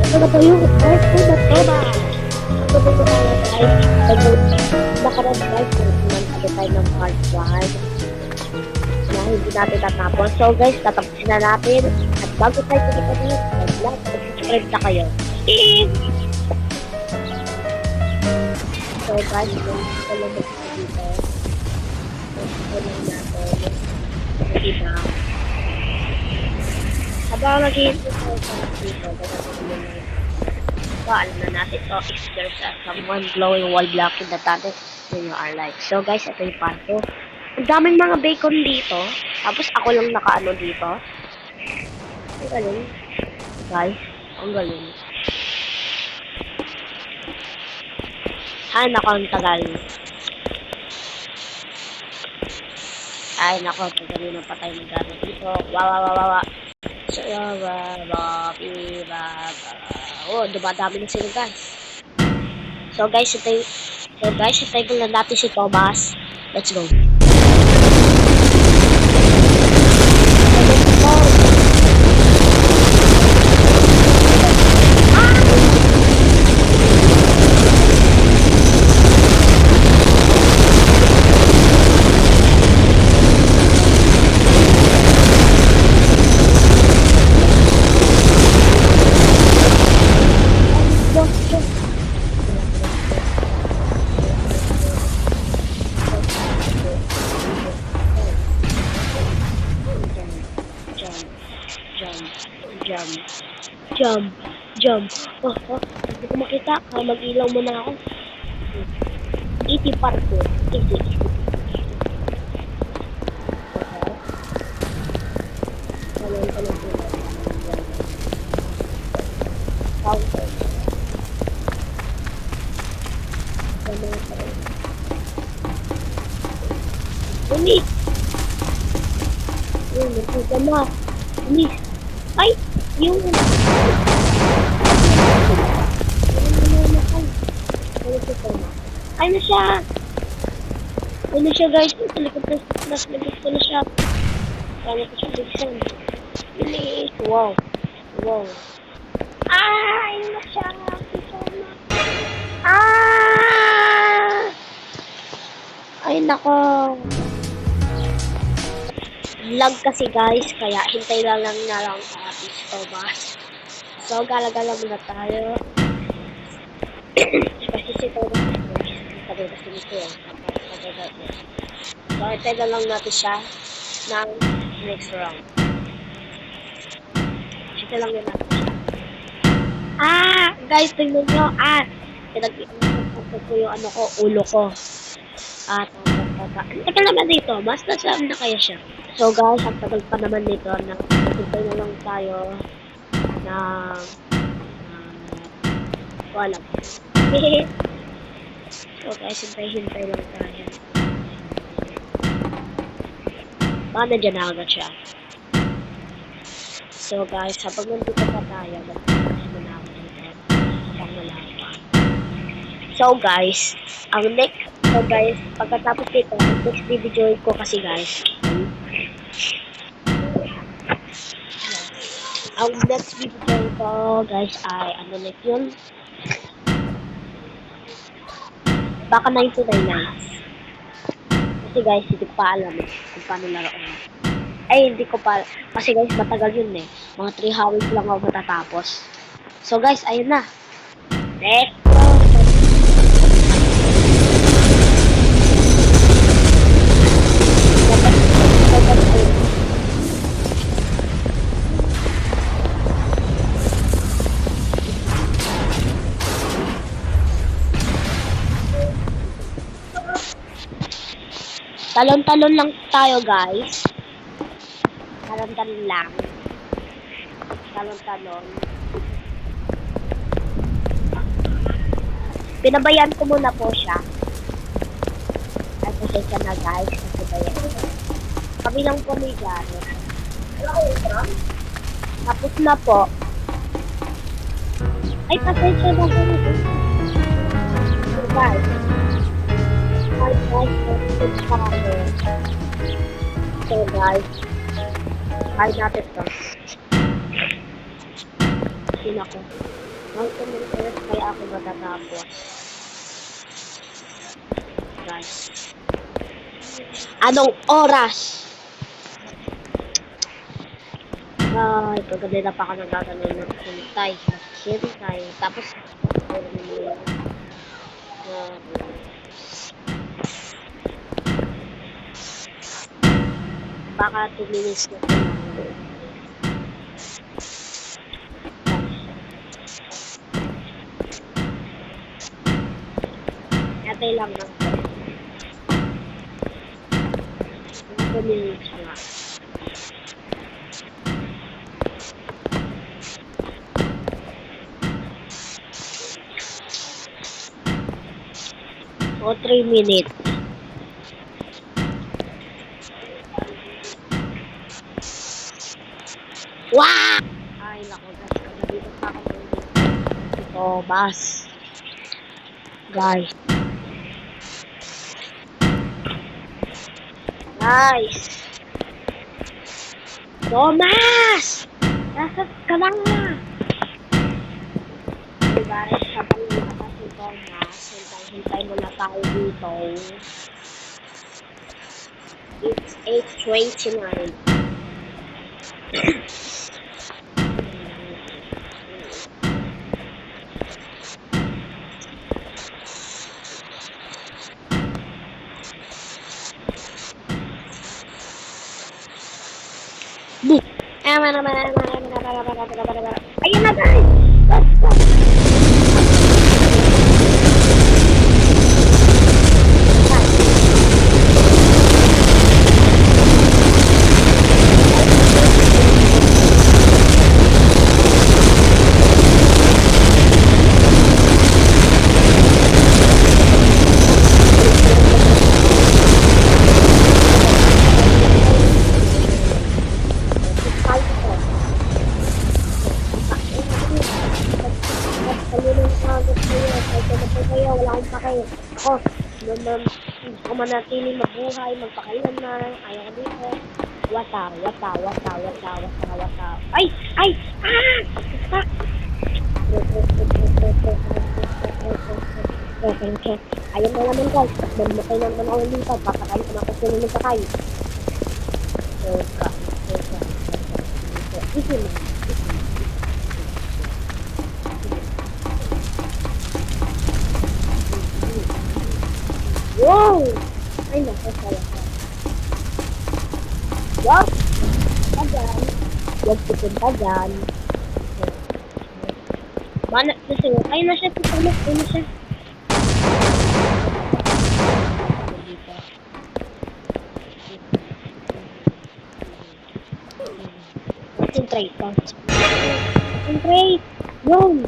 Ano ba yung part 2 na to ba? Ito ba ito tayo guys? Nakaraan guys, naman agad tayo ng part 1 na hindi natin tatapos. So guys, tatapusin na natin. At bago tayo kumita dito, like, subscribe na kayo. So guys, kung gusto lang dito, gusto lang natin. Diba? Habang nag-iintay tayo dito, alam na natin to, if there's someone glowing wall blocking the tunnel, then you are like. So guys, ito yung part 2. Ang daming mga bacon dito. Tapos ako lang nakaano dito. Ang galing. Guys, ang galing. Ay, nako, ang tagal. Ay, nako, tagalin na patay ng gano'n dito. Wawawawawa. So, oh, dumadami na sila guys. So guys, ito lang natin si Thomas. Let's go. Jump. Oh, hindi ko makita. Mag-ilaw muna ako. Iti parkour. Iti. Unis! Yun, nagpunta na. Unis! Ay! Yung... Ay na siya! Ay na siya guys! Talikod na siya! Kaya ko siya bilisan. Bilis! Wow! Wow! Ay na siya! Ay nako! Lag kasi guys, kaya hintay lang na lang sa Thomas. So, gala-gala muna tayo. Kasi si Thomas, sabi kasi nito eh. So, hintay na lang natin siya ng next round. Hintay lang yun natin siya. Guys, tingnan nyo. Pinag-iingat ko yung ano ko, ulo ko. Teka naman dito, mas nasaan na kaya siya. So guys, ang tagal pa naman nito na hintay na lang tayo ng wala. So guys, hintay lang tayo. Baka dyan na agad siya. So guys, habang nandito pa tayo, magpapos mo na ako dito. Habang wala pa. So guys, pagkatapos dito, next video ko kasi guys, ang next video ko guys ay ano like yun, baka 929. Kasi guys, hindi ko pa alam kung paano laruin. Ay, hindi ko pa, kasi guys, matagal yun eh. Mga 3 hours lang ako matatapos. So guys, ayun na. Let's go! Talon-talon lang tayo guys. Talon-talon lang. Talon-talon. Pinabayaan ko muna po siya. Ay, pasensya na guys. Kasi bayan ko. Kami lang po may gano'n. Tapos na po. Ay, pasensya na po. So guys. So guys, try natin to. Sino ko? Hanggang ng oras kaya ako matatapos. Guys. Anong oras? Ay, pagkabila pa ako nagagano'n ng hintay. Hintay. Tapos, baka 2 minutes na ito. Atay lang lang po. 2 minutes nga. O 3 minutes. Wow! Ay, naku guys. Dito pa ako dito. Bas. Guys. Guys. Thomas! Nasaan ka lang na? Hey guys, habang nakakas si Thomas, hintay mo na tayo dito. It's 8:29. Ayun na guys! Let's go! Ako manatili mabuhay, magpakailan na, ayaw ko dito. Wata. Ay! Ay! Ah! Fuck! Ayaw na naman guys, mamatay naman ako dito, papakain ko na ako sila ng sakay. Easy mo. Wow! Ay, nakasala ka. Wow! Ayan. Huwag pupunta dyan. Mana, kasi ayun na siya, tutulog. Ayun na siya. Concentrate. Concentrate! Yun!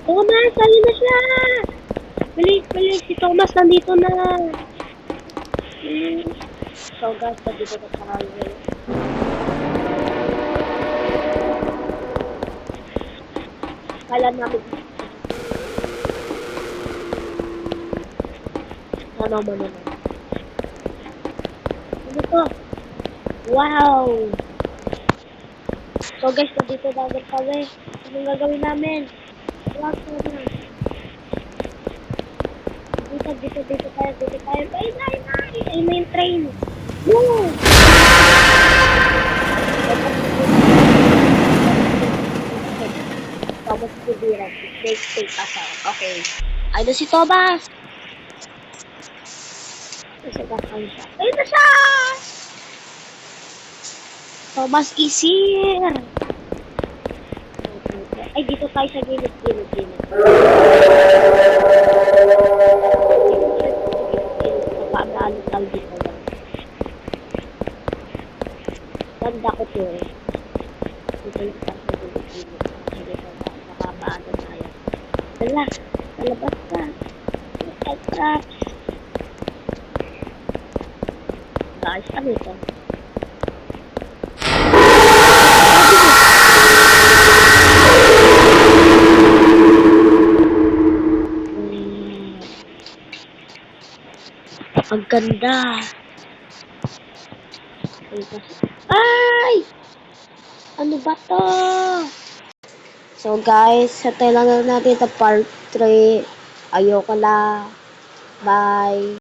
Thomas, ayun na siya! Bilis! Si Thomas nandito na! So guys, nandito na tayo. Kala namin ano mo naman. Ano to? Wow! So guys, nandito na agad kami. Anong gagawin namin? Wow, na. Dito tayo. Ay, may train. Woo! Thomas Kubiran. Take us out. Okay. Ay, na si Thomas. Ayun na siya! Thomas is here! Ay, dito tayo sa gilid. Paano tayo dito ba? Ganda ko to eh. Dito yung tayo sa gilid. Sige pa ba? Nakapaano tayo. Hala! Palabas ka! Traps! Guys, ano ito? Ang ganda! Ay! Ano ba to? So guys, hintay lang natin sa part 3. Ayoko na. Bye.